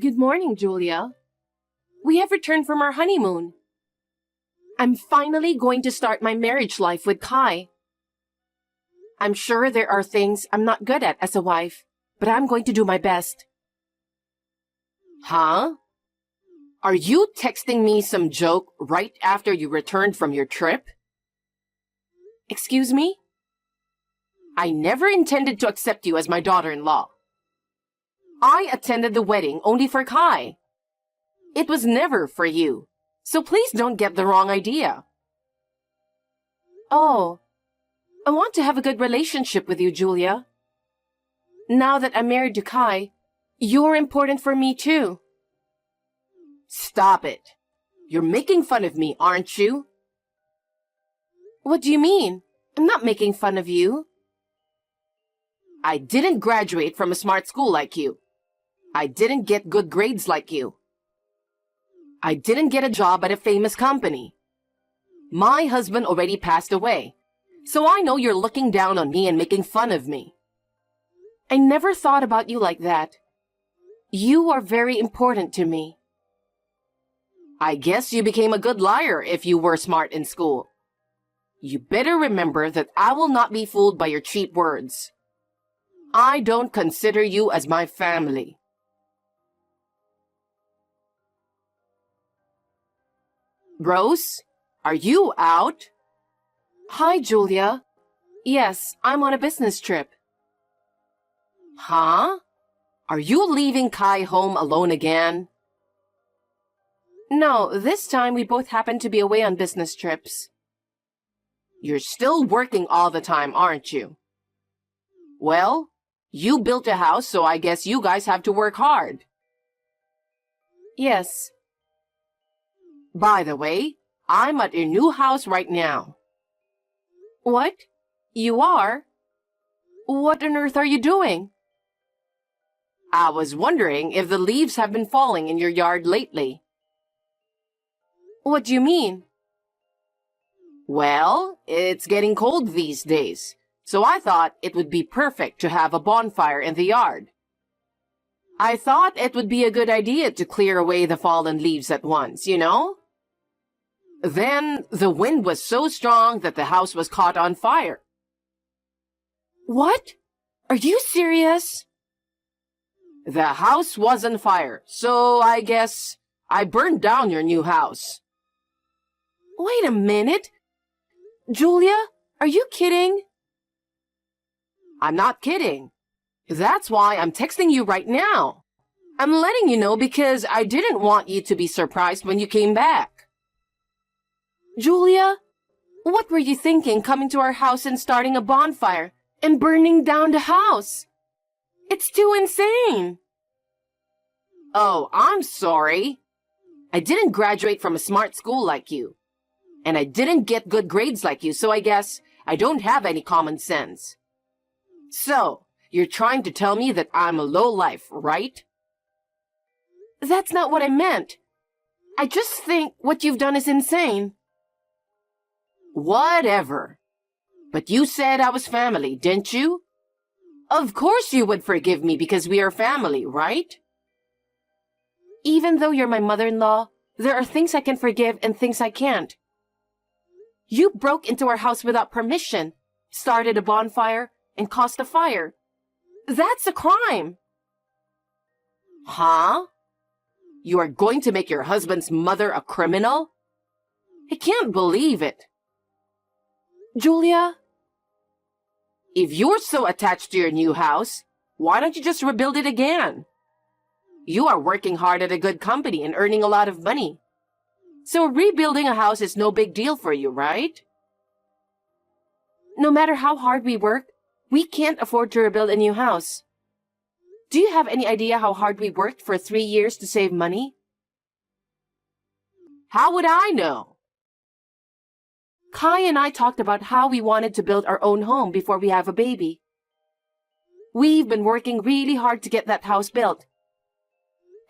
Good morning, Julia. We have returned from our honeymoon. I'm finally going to start my marriage life with Kai. I'm sure there are things I'm not good at as a wife, but I'm going to do my best. Huh? Are you texting me some joke right after you returned from your trip? Excuse me? I never intended to accept you as my daughter-in-law. I attended the wedding only for Kai. It was never for you, so please don't get the wrong idea. Oh, I want to have a good relationship with you, Julia. Now that I'm married to Kai, you're important for me too. Stop it. You're making fun of me, aren't you? What do you mean? I'm not making fun of you. I didn't graduate from a smart school like you. I didn't get good grades like you. I didn't get a job at a famous company. My husband already passed away, so I know you're looking down on me and making fun of me. I never thought about you like that. You are very important to me. I guess you became a good liar if you were smart in school. You better remember that I will not be fooled by your cheap words. I don't consider you as my family. Rose, are you out? Hi, Julia. Yes, I'm on a business trip. Huh? Are you leaving Kai home alone again? No, this time we both happen to be away on business trips. You're still working all the time, aren't you? Well, you built a house, so I guess you guys have to work hard. Yes. By the way, I'm at your new house right now. What? You are? What on earth are you doing? I was wondering if the leaves have been falling in your yard lately. What do you mean? Well, it's getting cold these days, so I thought it would be perfect to have a bonfire in the yard. I thought it would be a good idea to clear away the fallen leaves at once, you know? Then the wind was so strong that the house was caught on fire. What? Are you serious? The house was on fire, so I guess I burned down your new house. Wait a minute. Julia, are you kidding? I'm not kidding. That's why I'm texting you right now. I'm letting you know because I didn't want you to be surprised when you came back. Julia, what were you thinking coming to our house and starting a bonfire and burning down the house? It's too insane. Oh, I'm sorry. I didn't graduate from a smart school like you. And I didn't get good grades like you, so I guess I don't have any common sense. So, you're trying to tell me that I'm a lowlife, right? That's not what I meant. I just think what you've done is insane. Whatever. But you said I was family, didn't you? Of course you would forgive me because we are family, right? Even though you're my mother-in-law, there are things I can forgive and things I can't. You broke into our house without permission, started a bonfire, and caused a fire. That's a crime. Huh? You are going to make your husband's mother a criminal? I can't believe it. Julia? If you're so attached to your new house, why don't you just rebuild it again? You are working hard at a good company and earning a lot of money. So rebuilding a house is no big deal for you, right? No matter how hard we work, we can't afford to rebuild a new house. Do you have any idea how hard we worked for 3 years to save money? How would I know? Kai and I talked about how we wanted to build our own home before we have a baby. We've been working really hard to get that house built.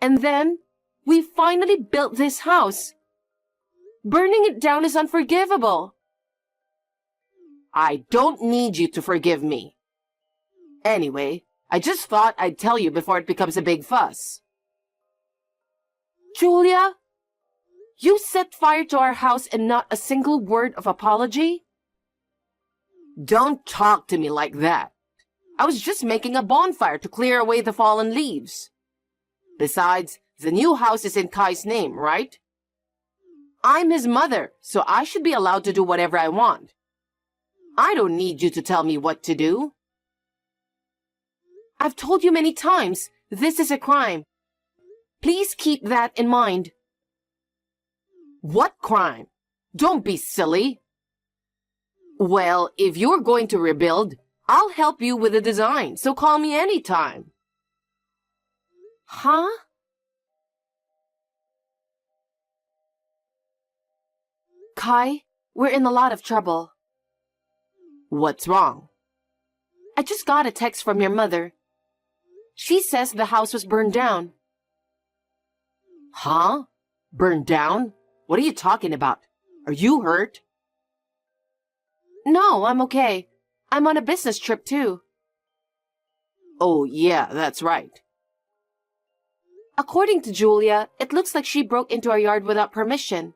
And then, we finally built this house. Burning it down is unforgivable. I don't need you to forgive me. Anyway, I just thought I'd tell you before it becomes a big fuss. Julia, you set fire to our house and not a single word of apology? Don't talk to me like that. I was just making a bonfire to clear away the fallen leaves. Besides, the new house is in Kai's name, right? I'm his mother, so I should be allowed to do whatever I want. I don't need you to tell me what to do. I've told you many times, this is a crime. Please keep that in mind. What crime? Don't be silly. Well, if you're going to rebuild, I'll help you with the design, so call me anytime. Huh? Kai, we're in a lot of trouble. What's wrong? I just got a text from your mother. She says the house was burned down. Huh? Burned down? What are you talking about? Are you hurt? No, I'm okay. I'm on a business trip too. Oh, yeah, that's right. According to Julia, it looks like she broke into our yard without permission.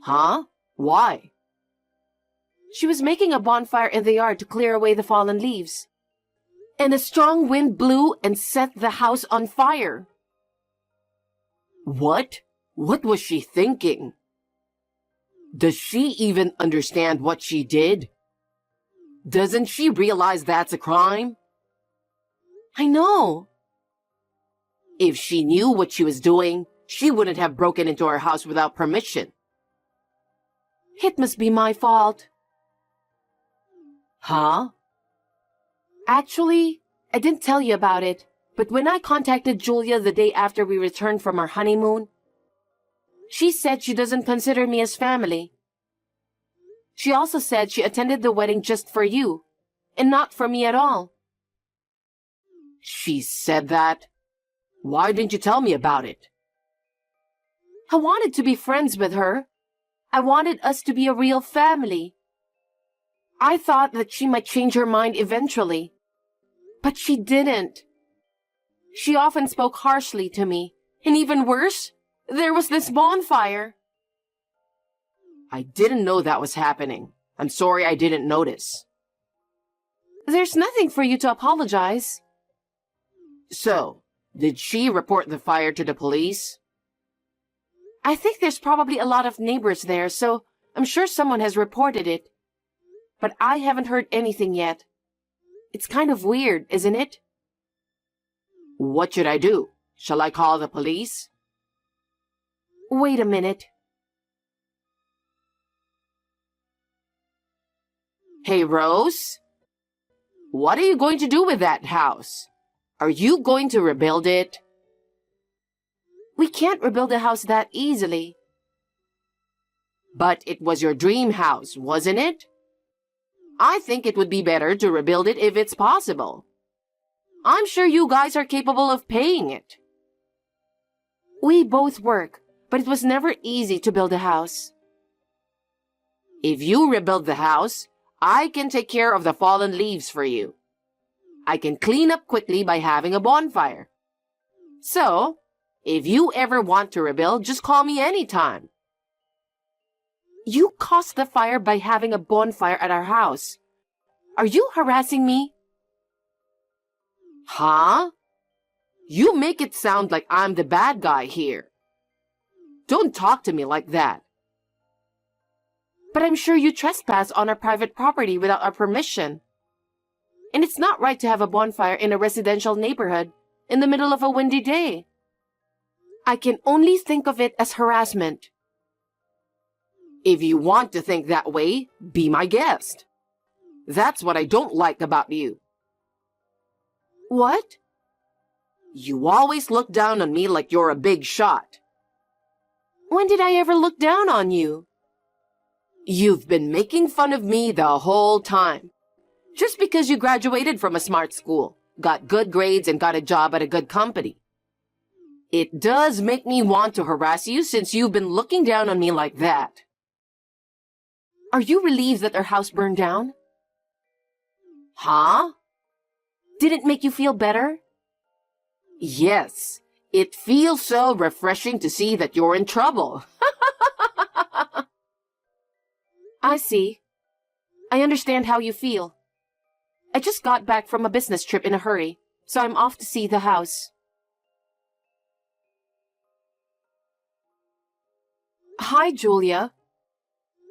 Huh? Why? She was making a bonfire in the yard to clear away the fallen leaves. And a strong wind blew and set the house on fire. What? What was she thinking? Does she even understand what she did? Doesn't she realize that's a crime? I know. If she knew what she was doing, she wouldn't have broken into our house without permission. It must be my fault. Huh? Actually, I didn't tell you about it, but when I contacted Julia the day after we returned from our honeymoon, she said she doesn't consider me as family. She also said she attended the wedding just for you, and not for me at all. She said that? Why didn't you tell me about it? I wanted to be friends with her. I wanted us to be a real family. I thought that she might change her mind eventually. But she didn't. She often spoke harshly to me, and even worse, there was this bonfire. I didn't know that was happening. I'm sorry I didn't notice. There's nothing for you to apologize. So, did she report the fire to the police? I think there's probably a lot of neighbors there, so I'm sure someone has reported it. But I haven't heard anything yet. It's kind of weird, isn't it? What should I do? Shall I call the police? Wait a minute. Hey, Rose? What are you going to do with that house? Are you going to rebuild it? We can't rebuild a house that easily. But it was your dream house, wasn't it? I think it would be better to rebuild it if it's possible. I'm sure you guys are capable of paying it. We both work, but it was never easy to build a house. If you rebuild the house, I can take care of the fallen leaves for you. I can clean up quickly by having a bonfire. So, if you ever want to rebuild, just call me anytime. You caused the fire by having a bonfire at our house. Are you harassing me? Huh? You make it sound like I'm the bad guy here. Don't talk to me like that. But I'm sure you trespass on our private property without our permission. And it's not right to have a bonfire in a residential neighborhood in the middle of a windy day. I can only think of it as harassment. If you want to think that way, be my guest. That's what I don't like about you. What? You always look down on me like you're a big shot. When did I ever look down on you? You've been making fun of me the whole time. Just because you graduated from a smart school, got good grades, and got a job at a good company. It does make me want to harass you since you've been looking down on me like that. Are you relieved that our house burned down? Huh? Did it make you feel better? Yes, It feels so refreshing to see that you're in trouble. I see. I understand how you feel. I just got back from a business trip in a hurry, so I'm off to see the house. Hi, Julia.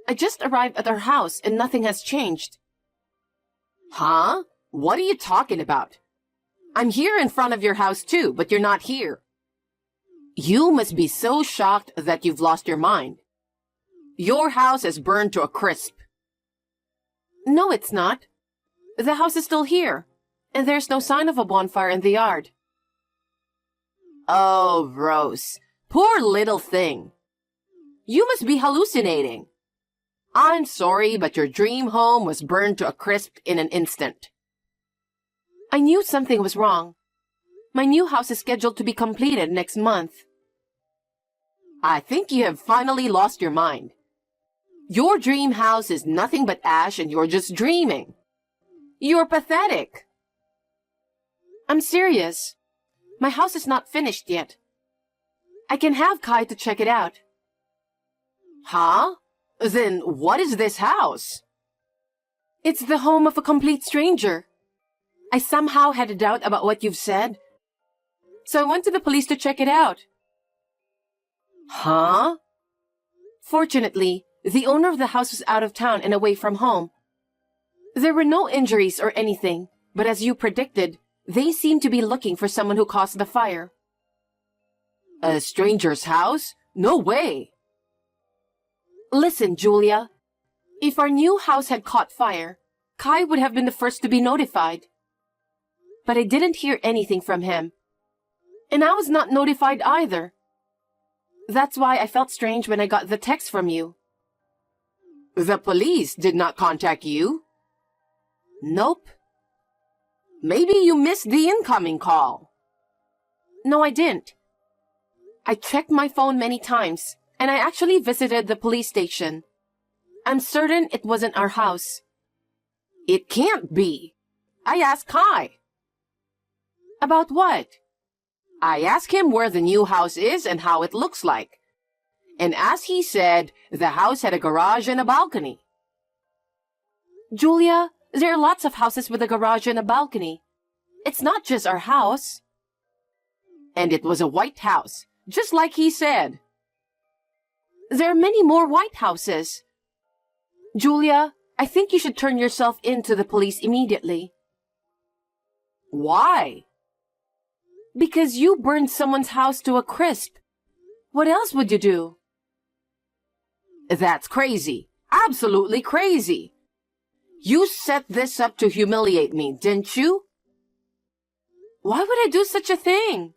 I just arrived at our house and nothing has changed. Huh? What are you talking about? I'm here in front of your house too, but you're not here. You must be so shocked that you've lost your mind. Your house is burned to a crisp. No, it's not. The house is still here, and there's no sign of a bonfire in the yard. Oh, Rose, poor little thing. You must be hallucinating. I'm sorry, but your dream home was burned to a crisp in an instant. I knew something was wrong. My new house is scheduled to be completed next month. I think you have finally lost your mind. Your dream house is nothing but ash and you're just dreaming. You're pathetic. I'm serious. My house is not finished yet. I can have Kai to check it out. Huh? Then what is this house? It's the home of a complete stranger. I somehow had a doubt about what you've said, so I went to the police to check it out. Huh? Fortunately, the owner of the house was out of town and away from home. There were no injuries or anything, but as you predicted, they seemed to be looking for someone who caused the fire. A stranger's house? No way! Listen, Julia. If our new house had caught fire, Kai would have been the first to be notified. But I didn't hear anything from him. And I was not notified either. That's why I felt strange when I got the text from you. The police did not contact you? Nope. Maybe you missed the incoming call. No, I didn't. I checked my phone many times, and I actually visited the police station. I'm certain it wasn't our house. It can't be. I asked Kai. About what? I asked him where the new house is and how it looks like. And as he said, the house had a garage and a balcony. Julia, there are lots of houses with a garage and a balcony. It's not just our house. And it was a white house, just like he said. There are many more white houses. Julia, I think you should turn yourself in to the police immediately. Why? Because you burned someone's house to a crisp. What else would you do? That's crazy. Absolutely crazy. You set this up to humiliate me, didn't you? Why would I do such a thing?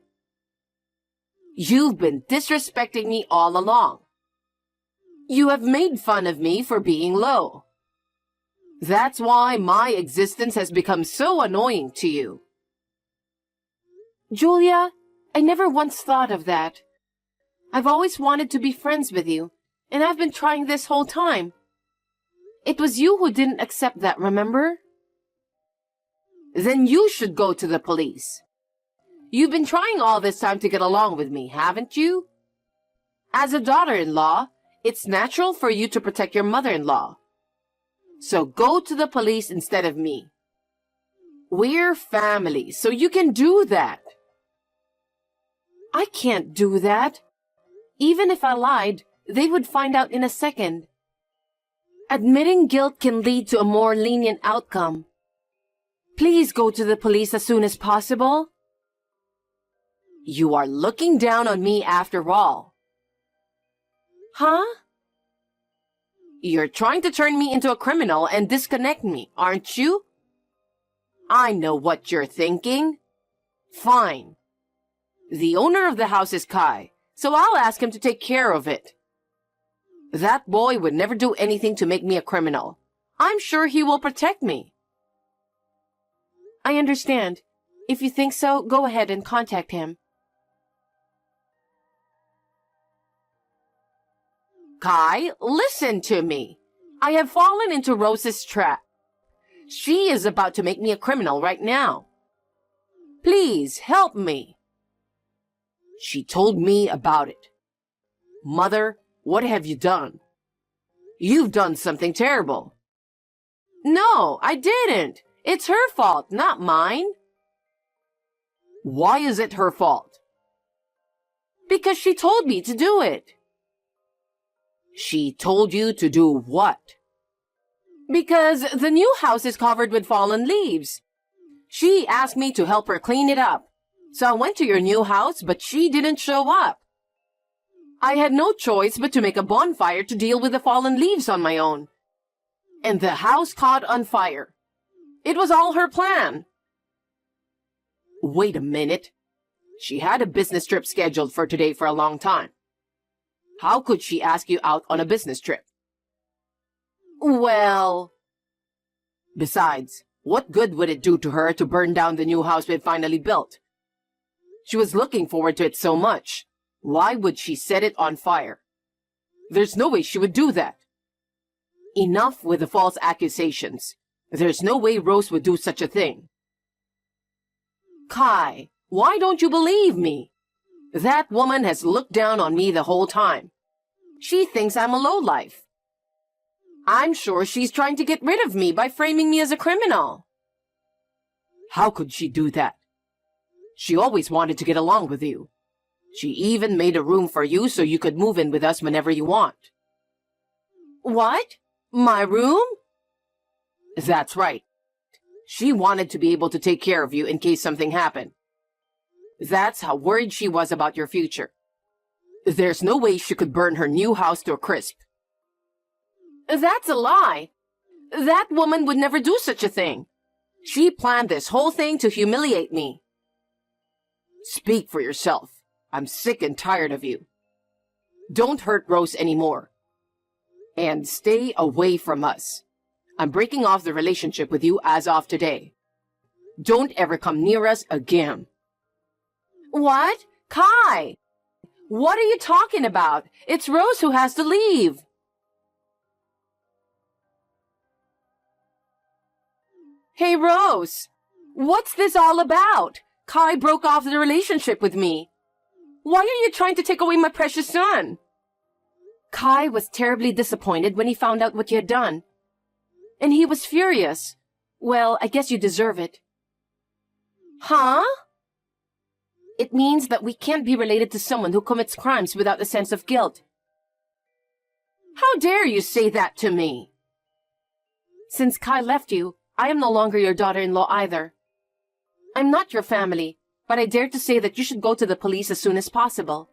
You've been disrespecting me all along. You have made fun of me for being low. That's why my existence has become so annoying to you. Julia, I never once thought of that. I've always wanted to be friends with you, and I've been trying this whole time. It was you who didn't accept that, remember? Then you should go to the police. You've been trying all this time to get along with me, haven't you? As a daughter-in-law, it's natural for you to protect your mother-in-law. So go to the police instead of me. We're family, so you can do that. I can't do that. Even if I lied, they would find out in a second. Admitting guilt can lead to a more lenient outcome. Please go to the police as soon as possible. You are looking down on me after all. Huh? You're trying to turn me into a criminal and disconnect me, aren't you? I know what you're thinking. Fine. The owner of the house is Kai, so I'll ask him to take care of it. That boy would never do anything to make me a criminal. I'm sure he will protect me. I understand. If you think so, go ahead and contact him. Kai, listen to me. I have fallen into Rose's trap. She is about to make me a criminal right now. Please help me. She told me about it. Mother, what have you done? You've done something terrible. No, I didn't. It's her fault, not mine. Why is it her fault? Because she told me to do it. She told you to do what? Because the new house is covered with fallen leaves. She asked me to help her clean it up. So I went to your new house, but she didn't show up. I had no choice but to make a bonfire to deal with the fallen leaves on my own. And the house caught on fire. It was all her plan. Wait a minute. She had a business trip scheduled for today for a long time. How could she ask you out on a business trip? Well... Besides, what good would it do to her to burn down the new house we'd finally built? She was looking forward to it so much. Why would she set it on fire? There's no way she would do that. Enough with the false accusations. There's no way Rose would do such a thing. Kai, why don't you believe me? That woman has looked down on me the whole time. She thinks I'm a lowlife. I'm sure she's trying to get rid of me by framing me as a criminal. How could she do that? She always wanted to get along with you. She even made a room for you so you could move in with us whenever you want. What? My room? That's right. She wanted to be able to take care of you in case something happened. That's how worried she was about your future. There's no way she could burn her new house to a crisp. That's a lie. That woman would never do such a thing. She planned this whole thing to humiliate me. Speak for yourself. I'm sick and tired of you. Don't hurt Rose anymore. And stay away from us. I'm breaking off the relationship with you as of today. Don't ever come near us again. What? Kai! What are you talking about? It's Rose who has to leave. Hey, Rose. What's this all about? Kai broke off the relationship with me. Why are you trying to take away my precious son? Kai was terribly disappointed when he found out what you had done. And he was furious. Well, I guess you deserve it. Huh? It means that we can't be related to someone who commits crimes without a sense of guilt. How dare you say that to me? Since Kai left you, I am no longer your daughter-in-law either. I'm not your family, but I dare to say that you should go to the police as soon as possible.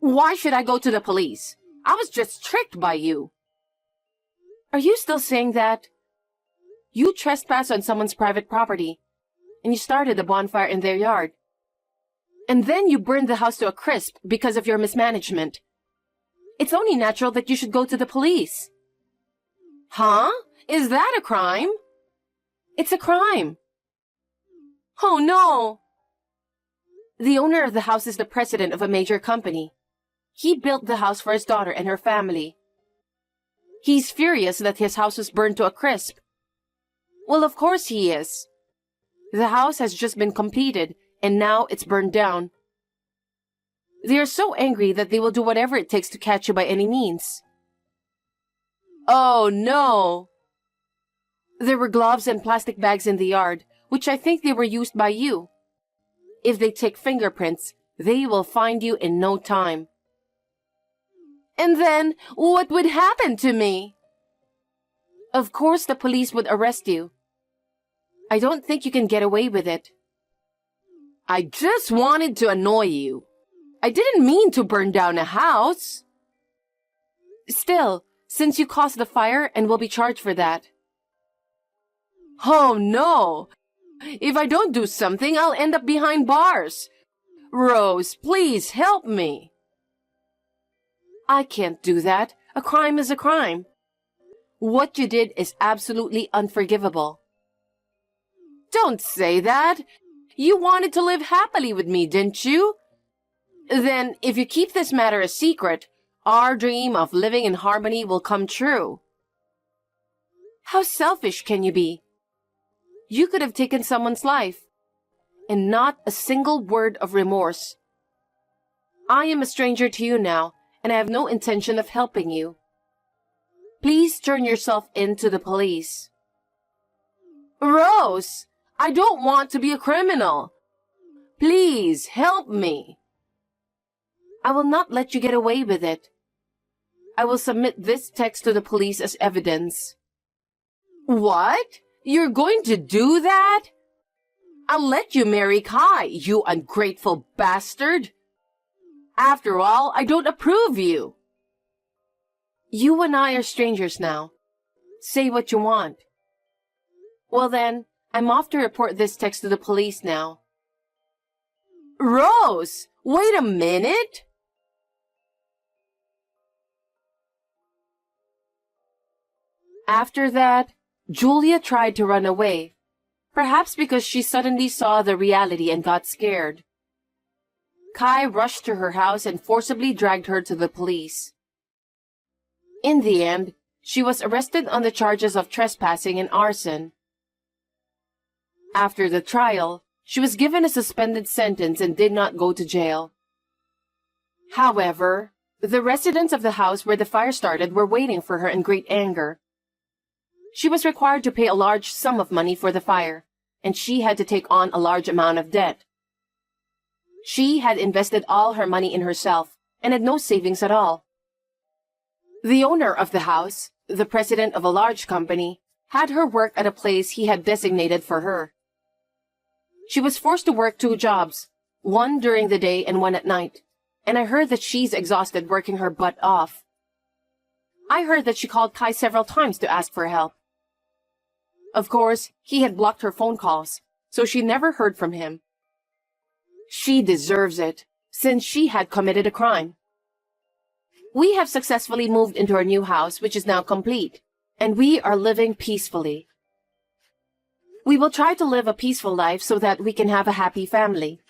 Why should I go to the police? I was just tricked by you. Are you still saying that? You trespassed on someone's private property, and you started a bonfire in their yard. And then you burned the house to a crisp because of your mismanagement. It's only natural that you should go to the police. Huh? Is that a crime? It's a crime. Oh no! The owner of the house is the president of a major company. He built the house for his daughter and her family. He's furious that his house was burned to a crisp. Well, of course he is. The house has just been completed, and now it's burned down. They are so angry that they will do whatever it takes to catch you by any means. Oh, no! There were gloves and plastic bags in the yard, which I think they were used by you. If they take fingerprints, they will find you in no time. And then, what would happen to me? Of course the police would arrest you. I don't think you can get away with it. I just wanted to annoy you. I didn't mean to burn down a house. Still, since you caused the fire and will be charged for that. Oh no! If I don't do something, I'll end up behind bars. Rose, please help me. I can't do that. A crime is a crime. What you did is absolutely unforgivable. Don't say that. You wanted to live happily with me, didn't you? Then, if you keep this matter a secret, our dream of living in harmony will come true. How selfish can you be? You could have taken someone's life. and not a single word of remorse. I am a stranger to you now, and I have no intention of helping you. Please turn yourself in to the police. Rose, I don't want to be a criminal. Please help me. I will not let you get away with it. I will submit this text to the police as evidence. What? You're going to do that? I'll let you marry Kai, you ungrateful bastard. After all, I don't approve you. You and I are strangers now. Say what you want. Well then, I'm off to report this text to the police now. Rose, wait a minute. After that, Julia tried to run away, perhaps because she suddenly saw the reality and got scared. Kai rushed to her house and forcibly dragged her to the police. In the end, she was arrested on the charges of trespassing and arson. After the trial, she was given a suspended sentence and did not go to jail. However, the residents of the house where the fire started were waiting for her in great anger. She was required to pay a large sum of money for the fire, and she had to take on a large amount of debt. She had invested all her money in herself and had no savings at all. The owner of the house, the president of a large company, had her work at a place he had designated for her. She was forced to work 2 jobs, one during the day and one at night, and I heard that she's exhausted working her butt off. I heard that she called Kai several times to ask for help. Of course, he had blocked her phone calls, so she never heard from him. She deserves it, since she had committed a crime. We have successfully moved into our new house, which is now complete, and we are living peacefully. We will try to live a peaceful life so that we can have a happy family.